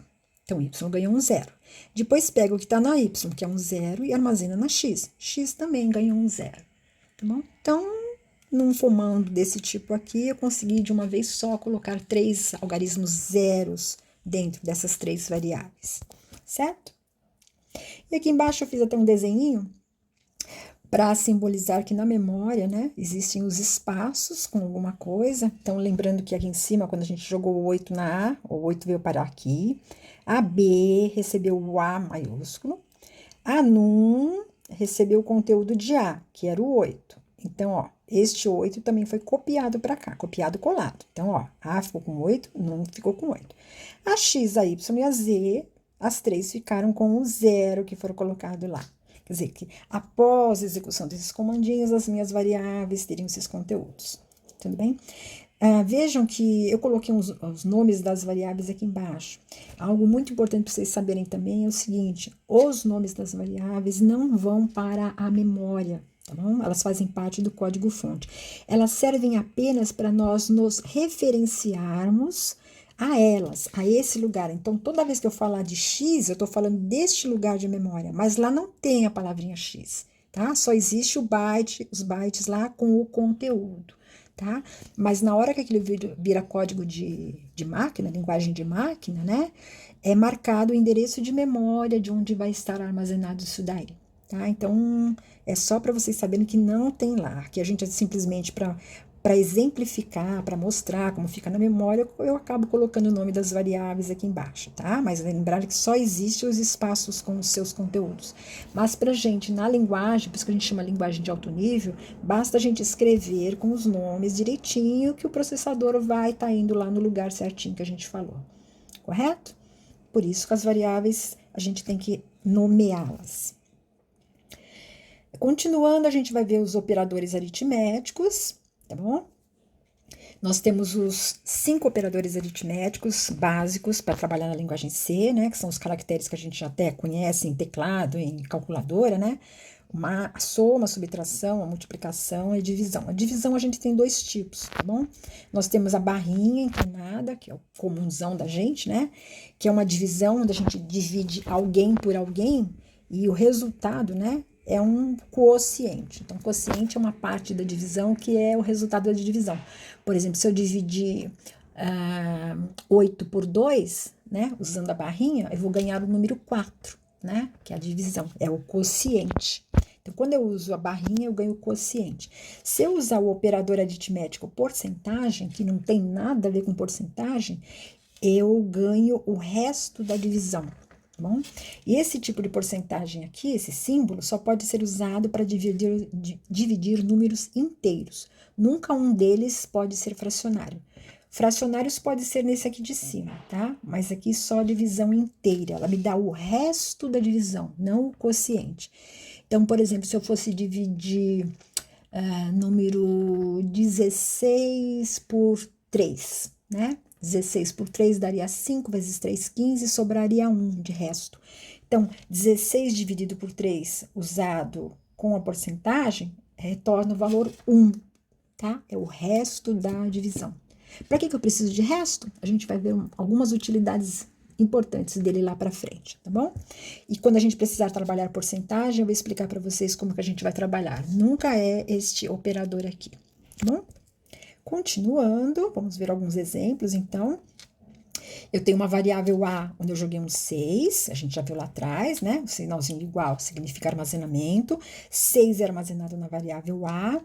Então, y ganhou um zero. Depois pega o que está na y, que é um zero, e armazena na x. X também ganhou um zero, tá bom? Então, num comando desse tipo aqui, eu consegui de uma vez só colocar 3 algarismos zeros dentro dessas 3 variáveis, certo? E aqui embaixo eu fiz até um desenhinho para simbolizar que na memória, né, existem os espaços com alguma coisa. Então, lembrando que aqui em cima, quando a gente jogou o 8 na A, o 8 veio parar aqui. A B recebeu o A maiúsculo. A num recebeu o conteúdo de A, que era o 8. Então, ó, este 8 também foi copiado para cá, copiado colado. Então, ó, A ficou com 8, num ficou com 8. A X, a Y e a Z, as 3 ficaram com o 0 que foram colocados lá. Quer dizer, que após a execução desses comandinhos, as minhas variáveis teriam esses conteúdos. Tudo bem? Vejam que eu coloquei os nomes das variáveis aqui embaixo. Algo muito importante para vocês saberem também é o seguinte: os nomes das variáveis não vão para a memória, tá bom? Elas fazem parte do código-fonte. Elas servem apenas para nós nos referenciarmos a elas, a esse lugar. Então, toda vez que eu falar de X, eu estou falando deste lugar de memória, mas lá não tem a palavrinha X, tá? Só existe o byte, os bytes lá com o conteúdo, tá? Mas na hora que aquilo vira código de máquina, linguagem de máquina, né? É marcado o endereço de memória de onde vai estar armazenado isso daí, tá? Então, é só para vocês saberem que não tem lá, que a gente é simplesmente para exemplificar, para mostrar como fica na memória, eu acabo colocando o nome das variáveis aqui embaixo, tá? Mas lembrar que só existem os espaços com os seus conteúdos. Mas para gente, na linguagem, por isso que a gente chama linguagem de alto nível, basta a gente escrever com os nomes direitinho que o processador vai estar indo lá no lugar certinho que a gente falou, correto? Por isso que as variáveis, a gente tem que nomeá-las. Continuando, a gente vai ver os operadores aritméticos, tá bom? Nós temos os 5 operadores aritméticos básicos para trabalhar na linguagem C, né? Que são os caracteres que a gente já até conhece em teclado, em calculadora, né? A soma, a subtração, a multiplicação e a divisão. A divisão a gente tem 2 tipos, tá bom? Nós temos a barrinha inclinada, que é o comunzão da gente, né? Que é uma divisão onde a gente divide alguém por alguém e o resultado, né? É um quociente. Então, quociente é uma parte da divisão que é o resultado da divisão. Por exemplo, se eu dividir 8 por 2, né, usando a barrinha, eu vou ganhar o número 4, né, que é a divisão, é o quociente. Então, quando eu uso a barrinha, eu ganho o quociente. Se eu usar o operador aritmético porcentagem, que não tem nada a ver com porcentagem, eu ganho o resto da divisão. Bom? E esse tipo de porcentagem aqui, esse símbolo, só pode ser usado para dividir números inteiros. Nunca um deles pode ser fracionário. Fracionários pode ser nesse aqui de cima, tá? Mas aqui só a divisão inteira. Ela me dá o resto da divisão, não o quociente. Então, por exemplo, se eu fosse dividir número 16 por 3, né? 16 por 3 daria 5 vezes 3, 15, sobraria 1 de resto. Então, 16 dividido por 3, usado com a porcentagem, retorna o valor 1, tá? É o resto da divisão. Para que eu preciso de resto? A gente vai ver algumas utilidades importantes dele lá para frente, tá bom? E quando a gente precisar trabalhar porcentagem, eu vou explicar para vocês como que a gente vai trabalhar. Nunca é este operador aqui, tá bom? Continuando, vamos ver alguns exemplos, então. Eu tenho uma variável A, onde eu joguei um 6, a gente já viu lá atrás, né? O sinalzinho igual significa armazenamento. 6 é armazenado na variável A.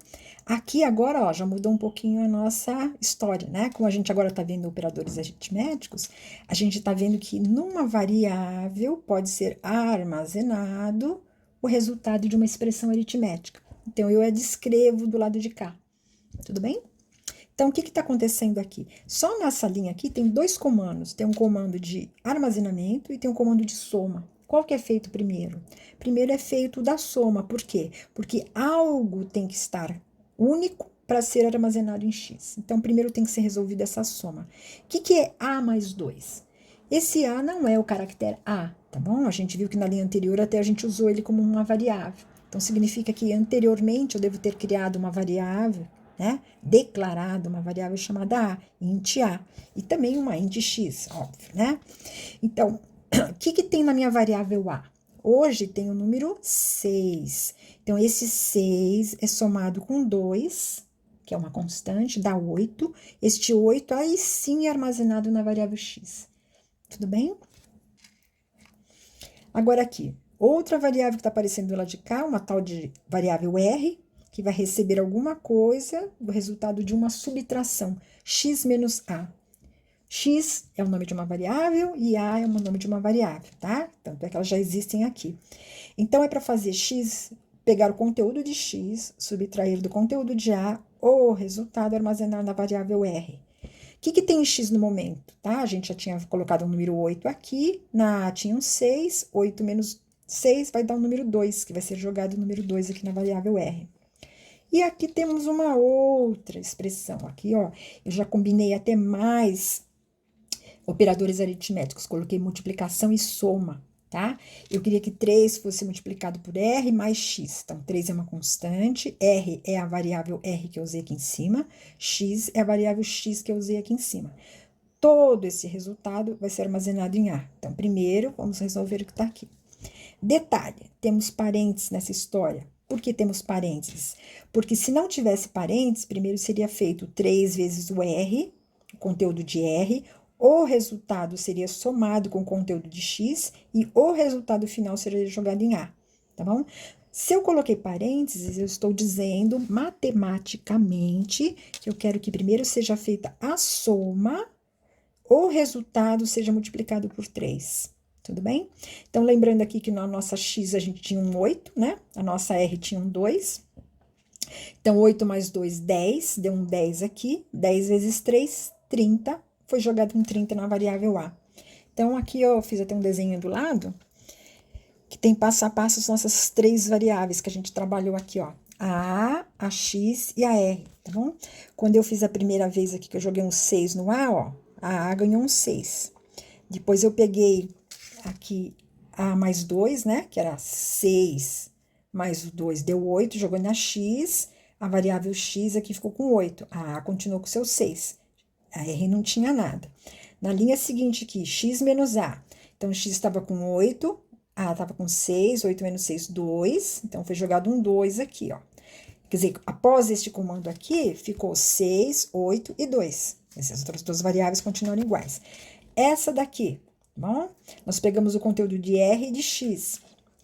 Aqui agora, ó, já mudou um pouquinho a nossa história, né? Como a gente agora tá vendo operadores aritméticos, a gente tá vendo que numa variável pode ser armazenado o resultado de uma expressão aritmética. Então, eu a descrevo do lado de cá, tudo bem? Então, o que está acontecendo aqui? Só nessa linha aqui tem 2 comandos. Tem um comando de armazenamento e tem um comando de soma. Qual que é feito primeiro? Primeiro é feito da soma. Por quê? Porque algo tem que estar único para ser armazenado em X. Então, primeiro tem que ser resolvida essa soma. O que é A mais 2? Esse A não é o caractere A, tá bom? A gente viu que na linha anterior até a gente usou ele como uma variável. Então, significa que anteriormente eu devo ter criado uma variável, né? Declarado uma variável chamada A, int A, e também uma int X, óbvio, né? Então, O que tem na minha variável A? Hoje tem o número 6. Então, esse 6 é somado com 2, que é uma constante, dá 8. Este 8 aí sim é armazenado na variável x. Tudo bem? Agora aqui, outra variável que está aparecendo do lado de cá, uma tal de variável r, que vai receber alguma coisa do resultado de uma subtração, x menos a. X é o nome de uma variável e A é o nome de uma variável, tá? Tanto é que elas já existem aqui. Então, é para fazer X, pegar o conteúdo de X, subtrair do conteúdo de A, ou o resultado armazenar na variável R. O que tem em X no momento, tá? A gente já tinha colocado o número 8 aqui, na A tinha um 6, 8 menos 6 vai dar o número 2, que vai ser jogado o número 2 aqui na variável R. E aqui temos uma outra expressão, aqui, ó, eu já combinei até mais operadores aritméticos, coloquei multiplicação e soma, tá? Eu queria que 3 fosse multiplicado por R mais X. Então, 3 é uma constante, R é a variável R que eu usei aqui em cima, X é a variável X que eu usei aqui em cima. Todo esse resultado vai ser armazenado em A. Então, primeiro, vamos resolver o que está aqui. Detalhe, temos parênteses nessa história. Por que temos parênteses? Porque se não tivesse parênteses, primeiro seria feito 3 vezes o R, o conteúdo de R, o resultado seria somado com o conteúdo de X e o resultado final seria jogado em A, tá bom? Se eu coloquei parênteses, eu estou dizendo matematicamente que eu quero que primeiro seja feita a soma, o resultado seja multiplicado por 3. Tudo bem? Então, lembrando aqui que na nossa X a gente tinha um 8, né? A nossa R tinha um 2. Então, 8 mais 2, 10. Deu um 10 aqui. 10 vezes 3, 30. Foi jogado um 30 na variável A. Então, aqui eu fiz até um desenho do lado, que tem passo a passo as nossas 3 variáveis que a gente trabalhou aqui, ó. A X e a R, tá bom? Quando eu fiz a primeira vez aqui, que eu joguei um 6 no A, ó, a ganhou um 6. Depois eu peguei aqui A mais 2, né? Que era 6 mais o 2 deu 8, jogou na X. A variável X aqui ficou com 8. A continuou com seu 6. A R não tinha nada. Na linha seguinte aqui, X menos A. Então, X estava com 8, A estava com 6, 8 menos 6, 2. Então, foi jogado um 2 aqui, ó. Quer dizer, após este comando aqui, ficou 6, 8 e 2. Essas outras duas variáveis continuaram iguais. Essa daqui, tá bom? Nós pegamos o conteúdo de R e de X.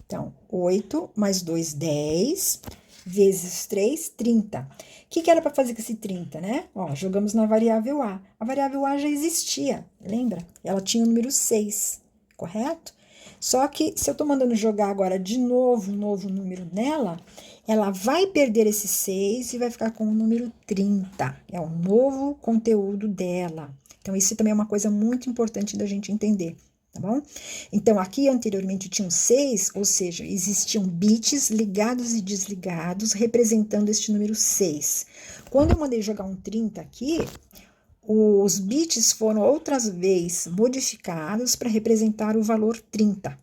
Então, 8 mais 2, 10, vezes 3, 30. O que era para fazer com esse 30, né? Ó, jogamos na variável A. A variável A já existia, lembra? Ela tinha o número 6, correto? Só que, se eu tô mandando jogar agora de novo um novo número nela, ela vai perder esse 6 e vai ficar com o número 30. É o novo conteúdo dela. Então, isso também é uma coisa muito importante da gente entender, tá bom? Então, aqui anteriormente tinham 6, ou seja, existiam bits ligados e desligados representando este número 6. Quando eu mandei jogar um 30 aqui, os bits foram outras vezes modificados para representar o valor 30.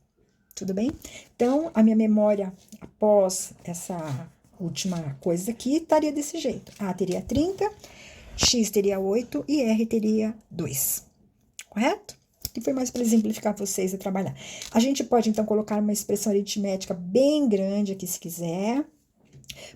Tudo bem? Então, a minha memória após essa última coisa aqui estaria desse jeito. A teria 30, X teria 8 e R teria 2. Correto? E foi mais para exemplificar vocês a trabalhar. A gente pode, então, colocar uma expressão aritmética bem grande aqui, se quiser.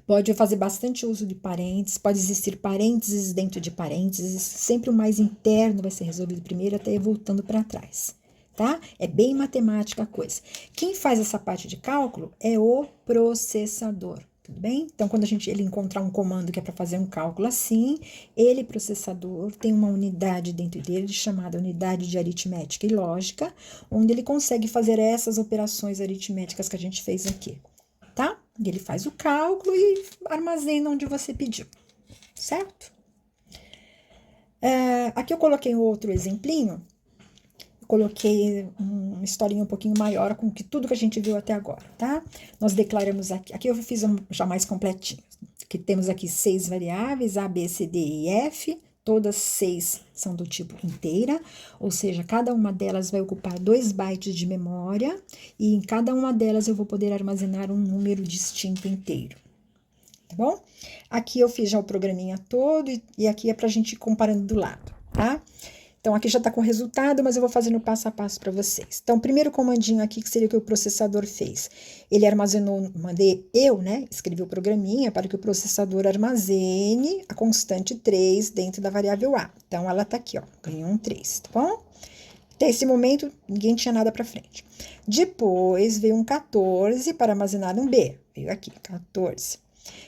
Pode fazer bastante uso de parênteses, pode existir parênteses dentro de parênteses. Sempre o mais interno vai ser resolvido primeiro, até ir voltando para trás, tá? É bem matemática a coisa. Quem faz essa parte de cálculo é o processador. Tudo bem? Então, quando ele encontrar um comando que é para fazer um cálculo assim, ele, processador, tem uma unidade dentro dele chamada unidade de aritmética e lógica, onde ele consegue fazer essas operações aritméticas que a gente fez aqui, tá? E ele faz o cálculo e armazena onde você pediu, certo? Aqui eu coloquei outro exemplinho. Coloquei uma historinha um pouquinho maior com tudo que a gente viu até agora, tá? Nós declaramos aqui eu fiz já mais completinho, que temos aqui 6 variáveis, A, B, C, D e F, todas 6 são do tipo inteira, ou seja, cada uma delas vai ocupar 2 bytes de memória, e em cada uma delas eu vou poder armazenar um número distinto inteiro, tá bom? Aqui eu fiz já o programinha todo, e aqui é pra gente ir comparando do lado, tá? Então, aqui já está com o resultado, mas eu vou fazendo passo a passo para vocês. Então, o primeiro comandinho aqui, que seria o que o processador fez. Ele armazenou, né, escrevi o programinha para que o processador armazene a constante 3 dentro da variável A. Então, ela está aqui, ó, ganhou um 3, tá bom? Até esse momento, ninguém tinha nada para frente. Depois, veio um 14 para armazenar um B. Veio aqui, 14.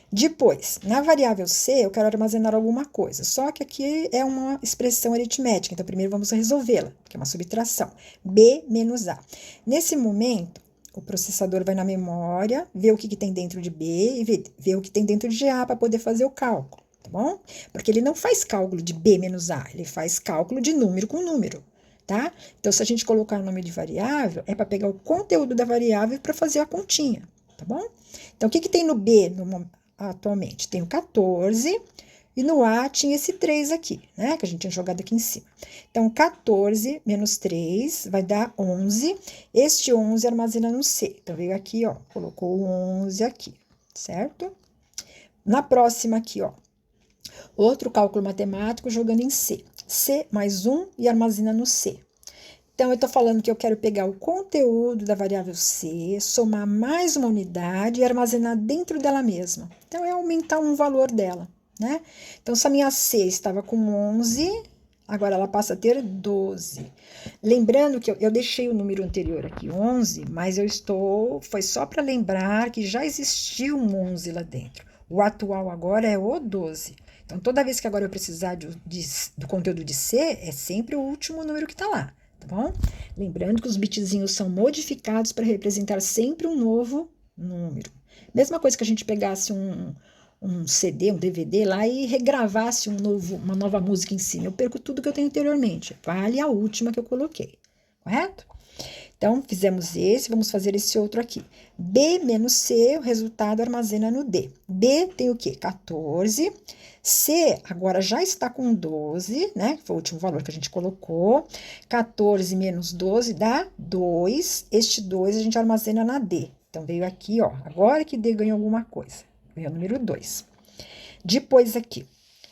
Depois, na variável C, eu quero armazenar alguma coisa. Só que aqui é uma expressão aritmética. Então, primeiro vamos resolvê-la, que é uma subtração. B menos A. Nesse momento, o processador vai na memória, vê o que tem dentro de B e vê o que tem dentro de A para poder fazer o cálculo, tá bom? Porque ele não faz cálculo de B menos A, ele faz cálculo de número com número. Tá? Então, se a gente colocar o nome de variável, é para pegar o conteúdo da variável para fazer a continha, tá bom? Então, o que tem no B atualmente? Tem o 14 e no A tinha esse 3 aqui, né? Que a gente tinha jogado aqui em cima. Então, 14 menos 3 vai dar 11. Este 11 armazena no C. Então, veio aqui, ó, colocou o 11 aqui, certo? Na próxima aqui, ó, outro cálculo matemático jogando em C. C mais 1 e armazena no C. Então, eu estou falando que eu quero pegar o conteúdo da variável C, somar mais uma unidade e armazenar dentro dela mesma. Então, é aumentar um valor dela, né? Então, se a minha C estava com 11, agora ela passa a ter 12. Lembrando que eu deixei o número anterior aqui, 11, mas foi só para lembrar que já existiu um 11 lá dentro. O atual agora é o 12. Então, toda vez que agora eu precisar do conteúdo de C, é sempre o último número que está lá, tá bom? Lembrando que os bitzinhos são modificados para representar sempre um novo número. Mesma coisa que a gente pegasse um CD, um DVD lá e regravasse uma nova música em cima. Eu perco tudo que eu tenho anteriormente. Vale a última que eu coloquei, correto? Então, fizemos esse, vamos fazer esse outro aqui. B menos C, o resultado armazena no D. B tem o quê? 14. C agora já está com 12, né? Foi o último valor que a gente colocou. 14 menos 12 dá 2. Este 2 a gente armazena na D. Então, veio aqui, ó. Agora que D ganhou alguma coisa. Ganhou o número 2. Depois aqui.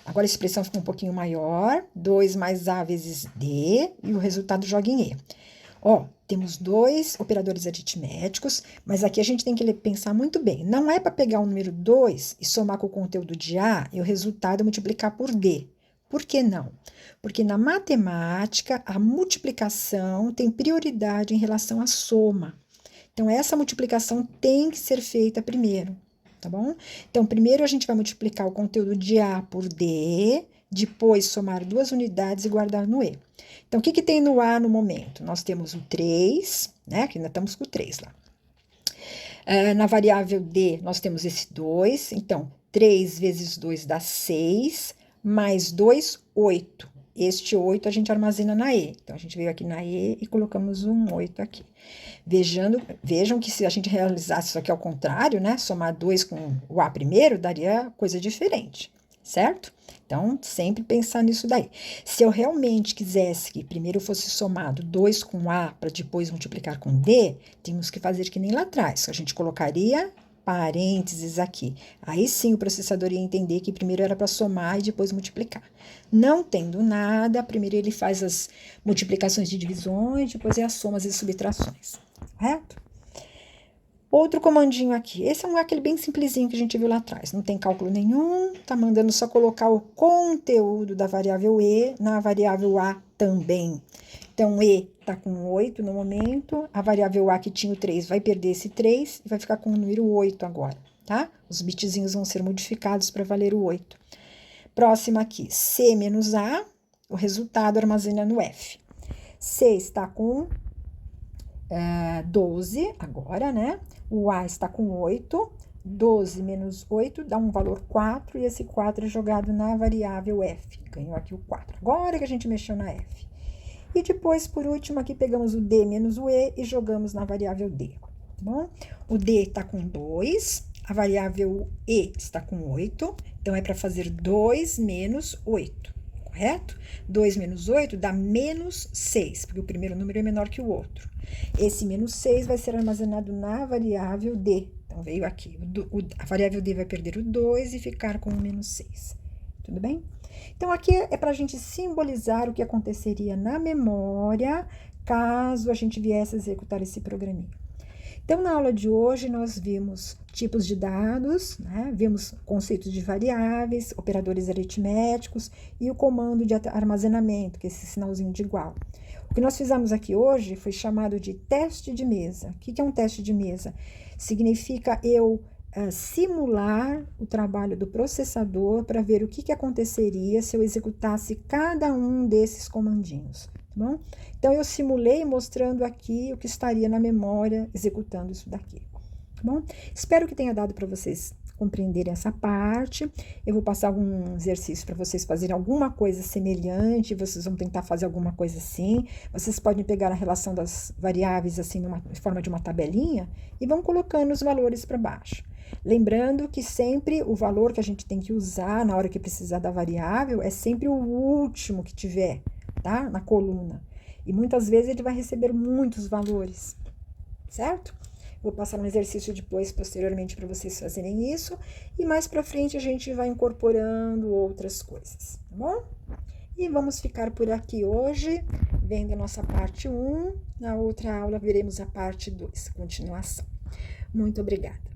Agora a expressão ficou um pouquinho maior. 2 mais A vezes D. E o resultado joga em E. Ó, temos dois operadores aritméticos, mas aqui a gente tem que pensar muito bem. Não é para pegar o número 2 e somar com o conteúdo de A e o resultado multiplicar por D. Por que não? Porque na matemática, a multiplicação tem prioridade em relação à soma. Então, essa multiplicação tem que ser feita primeiro, tá bom? Então, primeiro a gente vai multiplicar o conteúdo de A por D, depois somar duas unidades e guardar no E. Então, o que tem no A no momento? Nós temos o 3, né? Que ainda estamos com o 3 lá. Na variável D, nós temos esse 2. Então, 3 vezes 2 dá 6, mais 2, 8. Este 8 a gente armazena na E. Então, a gente veio aqui na E e colocamos um 8 aqui. Vejam que se a gente realizasse isso aqui ao contrário, né? Somar 2 com o A primeiro, daria coisa diferente, certo? Então, sempre pensar nisso daí. Se eu realmente quisesse que primeiro fosse somado 2 com A para depois multiplicar com D, temos que fazer que nem lá atrás. A gente colocaria parênteses aqui. Aí sim o processador ia entender que primeiro era para somar e depois multiplicar. Não tendo nada, primeiro ele faz as multiplicações e divisões, depois é as somas e subtrações, correto? Outro comandinho aqui, esse é aquele bem simplesinho que a gente viu lá atrás, não tem cálculo nenhum, tá mandando só colocar o conteúdo da variável E na variável A também. Então, E tá com 8 no momento, a variável A que tinha o 3 vai perder esse 3 e vai ficar com o número 8 agora, tá? Os bitzinhos vão ser modificados para valer o 8. Próxima aqui, C menos A, o resultado armazena no F. C está com 12 agora, né? O A está com 8, 12 menos 8 dá um valor 4, e esse 4 é jogado na variável F. Ganhou aqui o 4. Agora que a gente mexeu na F. E depois, por último, aqui pegamos o D menos o E e jogamos na variável D, tá bom? O D está com 2, a variável E está com 8, então é para fazer 2 menos 8, correto? 2 menos 8 dá menos 6, porque o primeiro número é menor que o outro. Esse menos 6 vai ser armazenado na variável D. Então, veio aqui. A variável D vai perder o 2 e ficar com o menos 6. Tudo bem? Então, aqui é para a gente simbolizar o que aconteceria na memória caso a gente viesse a executar esse programinha. Então, na aula de hoje, nós vimos tipos de dados, né? Vimos conceitos de variáveis, operadores aritméticos e o comando de armazenamento, que é esse sinalzinho de igual. O que nós fizemos aqui hoje foi chamado de teste de mesa. O que é um teste de mesa? Significa eu simular o trabalho do processador para ver o que aconteceria se eu executasse cada um desses comandinhos, tá bom? Então, eu simulei mostrando aqui o que estaria na memória executando isso daqui, tá bom? Espero que tenha dado para vocês compreenderem essa parte. Eu vou passar algum exercício para vocês fazerem alguma coisa semelhante, vocês vão tentar fazer alguma coisa assim. Vocês podem pegar a relação das variáveis assim numa forma de uma tabelinha e vão colocando os valores para baixo. Lembrando que sempre o valor que a gente tem que usar na hora que precisar da variável é sempre o último que tiver, tá? Na coluna. E muitas vezes ele vai receber muitos valores, certo? Vou passar um exercício depois, posteriormente, para vocês fazerem isso. E mais para frente a gente vai incorporando outras coisas, tá bom? E vamos ficar por aqui hoje, vendo a nossa parte 1. Na outra aula veremos a parte 2, continuação. Muito obrigada.